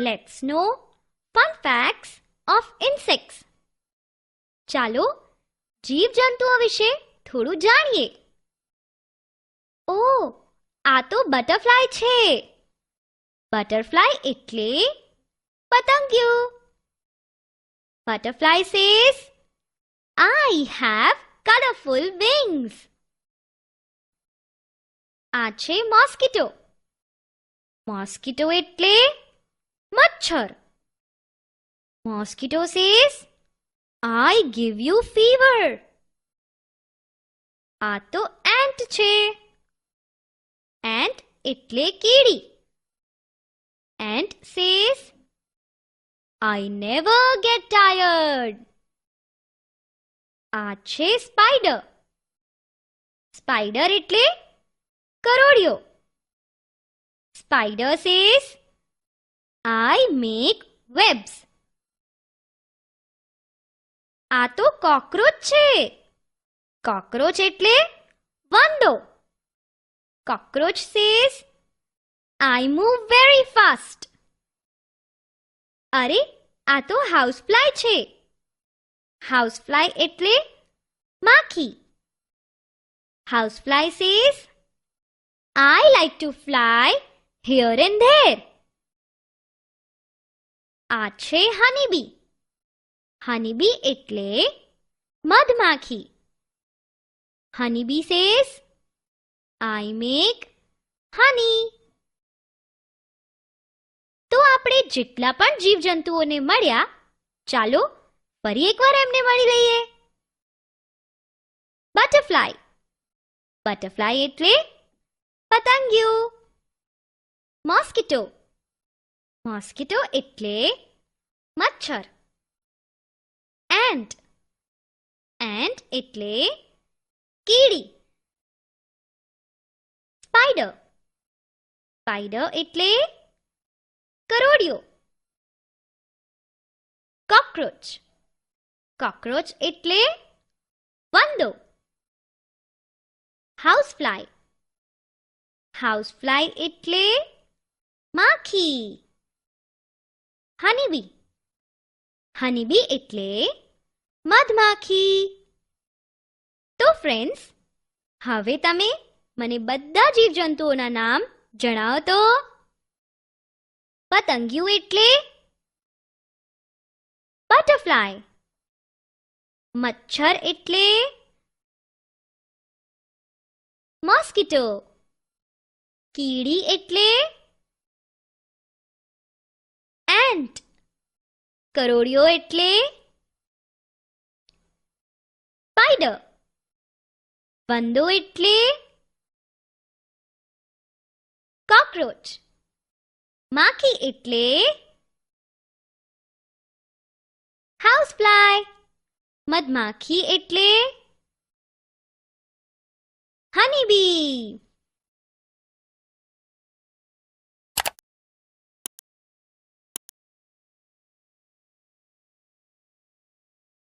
Let's know fun facts of insects. ચાલો જીવજંતુઓ વિશે થોડું જાણીએ. ઓહ, આ તો બટરફ્લાય છે. બટરફ્લાય એટલે પતંગિયું. Butterfly says, I have colorful wings. આ છે મોસ્કીટો. મોસ્કીટો એટલે મચ્છર. Mosquito says, I give you fever. આ તો ant છે. Ant એટલે કીડી. Ant says, I never get tired. આ છે સ્પાઈડર. સ્પાઈડર એટલે કરોડિયો. Spider says, I make webs. આ તો કોકરોચ છે. કોકરોચ એટલે વંદો. Cockroach says, I move very fast. અરે, આ તો હાઉસફ્લાય છે. હાઉસફ્લાય એટલે માખી. Housefly says, I like to fly here and there. આ છે honeybee. honeybee એટલે મધમાખી. honeybee says, I make honey. તો આપણે જેટલા પણ જીવજંતુઓને મળ્યા, ચાલો ફરી એકવાર એમને મળી લઈએ. બટરફ્લાય. બટરફ્લાય એટલે પતંગિયું. મોસ્કીટો. મોસ્કીટો એટલે મચ્છર. એન્ટ. એન્ટ એટલે કીડી. સ્પાઈડર. સ્પાઈડર એટલે કરોડિયો. કોકરોચ. કોકરોચ એટલે વંદો. હાઉસફ્લાય. હાઉસફ્લાય એટલે માખી. honeybee. honeybee એટલે મધમાખી. તો ફ્રેન્ડ્સ, હવે તમે મને બધા જીવજંતુઓના નામ જણાવો તો. પતંગિયું એટલે બટરફ્લાય. મચ્છર એટલે મોસ્કીટો. કીડી એટલે એન્ટ. કરોડિયો એટલે સ્પાઈડર. વંદો એટલે કોકરોચ. માખી એટલે હાઉસફ્લાય. મધમાખી એટલે honeybee.